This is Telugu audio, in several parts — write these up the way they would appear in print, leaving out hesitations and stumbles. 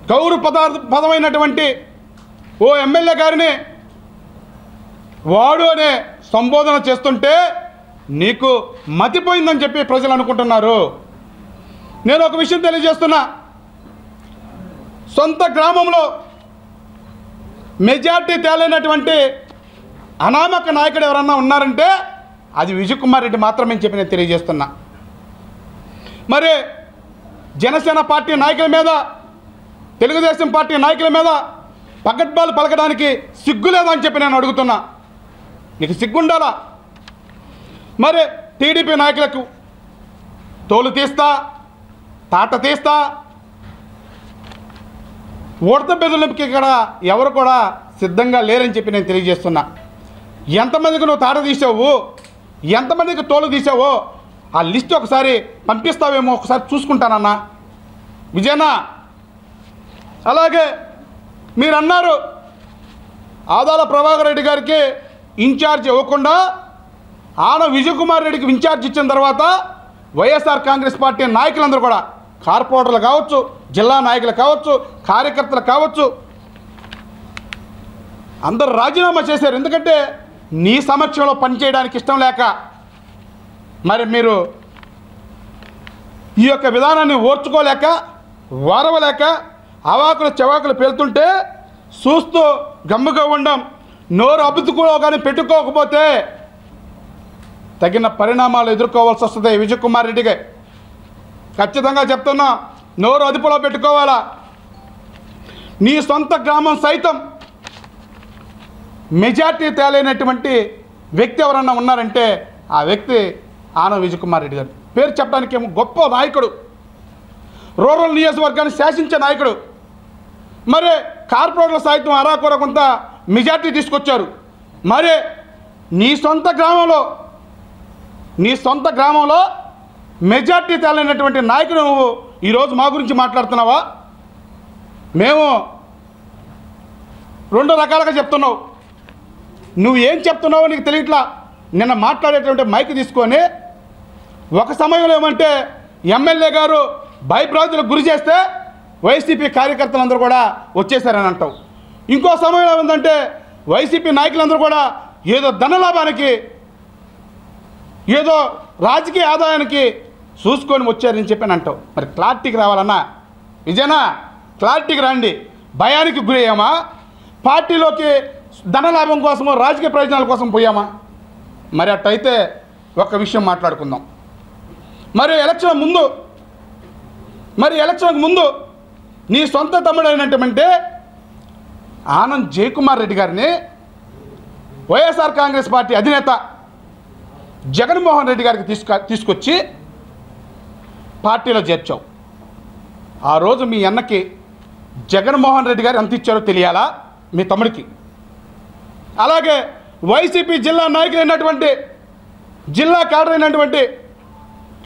పదమైనటువంటి ఓ ఎమ్మెల్యే గారిని వాడు అనే సంబోధన చేస్తుంటే నీకు మతిపోయిందని చెప్పి ప్రజలు అనుకుంటున్నారు. నేను ఒక విషయం తెలియజేస్తున్నా. సొంత గ్రామంలో మెజార్టీ తేలైనటువంటి అనామక నాయకుడు ఎవరన్నా ఉన్నారంటే అది విజయ్ కుమార్ రెడ్డి మాత్రమే చెప్పి నేను తెలియజేస్తున్నా. మరి జనసేన పార్టీ నాయకుల మీద, తెలుగుదేశం పార్టీ నాయకుల మీద పకడ్బాలు పలకడానికి సిగ్గు లేదని చెప్పి నేను అడుగుతున్నా. నీకు సిగ్గుండాలా? మరి టీడీపీ నాయకులకు తోలు తీస్తా, తాట తీస్తా, ఉడత బెదిరింపుకి ఇక్కడ ఎవరు కూడా సిద్ధంగా లేరని చెప్పి నేను తెలియజేస్తున్నా. ఎంతమందికి నువ్వు తాట తీసావు, ఎంతమందికి తోలు తీసావో ఆ లిస్ట్ ఒకసారి పంపిస్తావేమో ఒకసారి చూసుకుంటానన్నా విజయనా. అలాగే మీరు అన్నారు ఆదాల ప్రభాకర్ రెడ్డి గారికి ఇన్ఛార్జ్ ఇవ్వకుండా ఆన విజయ్ కుమార్ రెడ్డికి ఇన్ఛార్జ్ ఇచ్చిన తర్వాత వైఎస్ఆర్ కాంగ్రెస్ పార్టీ నాయకులందరూ కూడా, కార్పొరేటర్లు కావచ్చు, జిల్లా నాయకులు కావచ్చు, కార్యకర్తలు కావచ్చు, అందరూ రాజీనామా చేశారు. ఎందుకంటే నీ సమక్షంలో పనిచేయడానికి ఇష్టం లేక. మరి మీరు ఈ యొక్క విధానాన్ని ఓర్చుకోలేక, వారవలేక అవాకులు చవాకులు పేలుతుంటే చూస్తూ గమ్ముగా ఉండం. నోరు అబుతుకులో కానీ పెట్టుకోకపోతే తగిన పరిణామాలు ఎదుర్కోవాల్సి వస్తుంది విజయ్ కుమార్ రెడ్డికి. ఖచ్చితంగా చెప్తున్నా, నోరు అదుపులో పెట్టుకోవాలా. నీ సొంత గ్రామం సైతం మెజార్టీ తేలైనటువంటి వ్యక్తి ఎవరన్నా ఉన్నారంటే ఆ వ్యక్తి ఆన విజయ్ కుమార్ రెడ్డి గారు. పేరు చెప్పడానికి ఏమో గొప్ప నాయకుడు, రూరల్ నియోజకవర్గాన్ని శాసించే నాయకుడు. మరి కార్పొరేట్ల సైతం అరాకొర కొంత మెజార్టీ తీసుకొచ్చారు. మరి నీ సొంత గ్రామంలో మెజార్టీ తేలైనటువంటి నాయకుడు నువ్వు ఈరోజు మా గురించి మాట్లాడుతున్నావా? మేము రెండు రకాలుగా చెప్తున్నావు. నువ్వు ఏం చెప్తున్నావో నీకు తెలియట్లా. నిన్న మాట్లాడేటువంటి మైక్ తీసుకొని ఒక సమయంలో ఏమంటే ఎమ్మెల్యే గారు భయభ్రాంతులకు గురి చేస్తే వైసీపీ కార్యకర్తలందరూ కూడా వచ్చేసారని అంటావు. ఇంకో సమయంలో ఏమందంటే వైసీపీ నాయకులందరూ కూడా ఏదో ధనలాభానికి, ఏదో రాజకీయ ఆదాయానికి చూసుకొని వచ్చారని చెప్పి అంటావు. మరి క్లారిటీకి రావాలన్నా విజయనా, క్లారిటీకి రండి. భయానికి గురయ్యామా? పార్టీలోకి ధనలాభం కోసమో రాజకీయ ప్రయోజనాల కోసం పోయామా? మరి అట్టయితే ఒక విషయం మాట్లాడుకుందాం. మరి ఎలక్షన్కు ముందు నీ సొంత తమ్ముడు అయినటువంటి ఆనంద్ జయకుమార్ రెడ్డి గారిని వైఎస్ఆర్ కాంగ్రెస్ పార్టీ అధినేత జగన్మోహన్ రెడ్డి గారికి తీసుకొచ్చి పార్టీలో చేర్చావు. ఆ రోజు మీ అన్నకి జగన్మోహన్ రెడ్డి గారు ఎంత ఇచ్చారో తెలియాలా మీ తమ్ముడికి. అలాగే వైసీపీ జిల్లా నాయకులైనటువంటి, జిల్లా క్యాడర్ అయినటువంటి,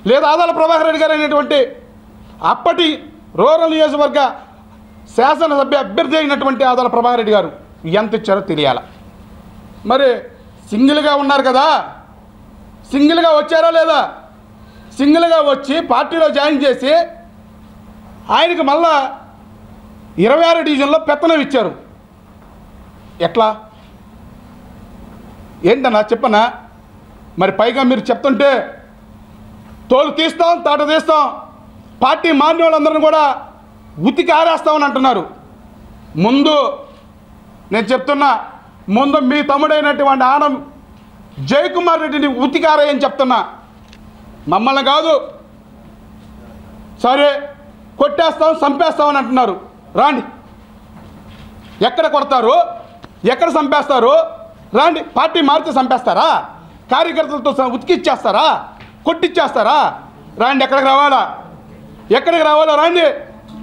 లేదా ఆదాల ప్రభాకర్ రెడ్డి గారు అయినటువంటి, అప్పటి రూరల్ నియోజకవర్గ శాసనసభ్య అభ్యర్థి అయినటువంటి ఆదాల ప్రభాకర్ రెడ్డి గారు ఎంత ఇచ్చారో తెలియాలా. మరి సింగిల్గా ఉన్నారు కదా, సింగిల్గా వచ్చారా లేదా? సింగిల్గా వచ్చి పార్టీలో జాయిన్ చేసి ఆయనకి మళ్ళా 26 డివిజన్లో పెత్తనం ఇచ్చారు. ఎట్లా ఏంటన్నా చెప్పనా? మరి పైగా మీరు చెప్తుంటే తోలు తీస్తాం, తాట తీస్తాం, పార్టీ మారిన వాళ్ళందరినీ కూడా ఉతికి ఆరేస్తామని అంటున్నారు. ముందు నేను చెప్తున్నా, ముందు మీ తమ్ముడైనటువంటి ఆనంద్ జయకుమార్ రెడ్డిని ఉతికి ఆరేయని చెప్తున్నా, మమ్మల్ని కాదు. సరే కొట్టేస్తాం, చంపేస్తామని అంటున్నారు. రాండి, ఎక్కడ కొడతారు, ఎక్కడ చంపేస్తారు? రాండి. పార్టీ మారితే చంపేస్తారా? కార్యకర్తలతో ఉతికిచ్చేస్తారా? కొట్టిచ్చేస్తారా? రాండి, ఎక్కడికి రావాలా? రాండి,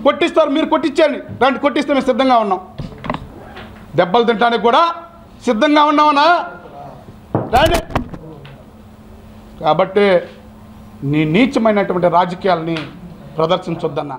కొట్టిస్తారు. మీరు కొట్టించండి, రాండి, కొట్టిస్తే మేము సిద్ధంగా ఉన్నాం. దెబ్బలు తినడానికి కూడా సిద్ధంగా ఉన్నామన్నా, రాండి. కాబట్టి నీ నీచమైనటువంటి రాజకీయాలని ప్రదర్శించొద్దన్నా.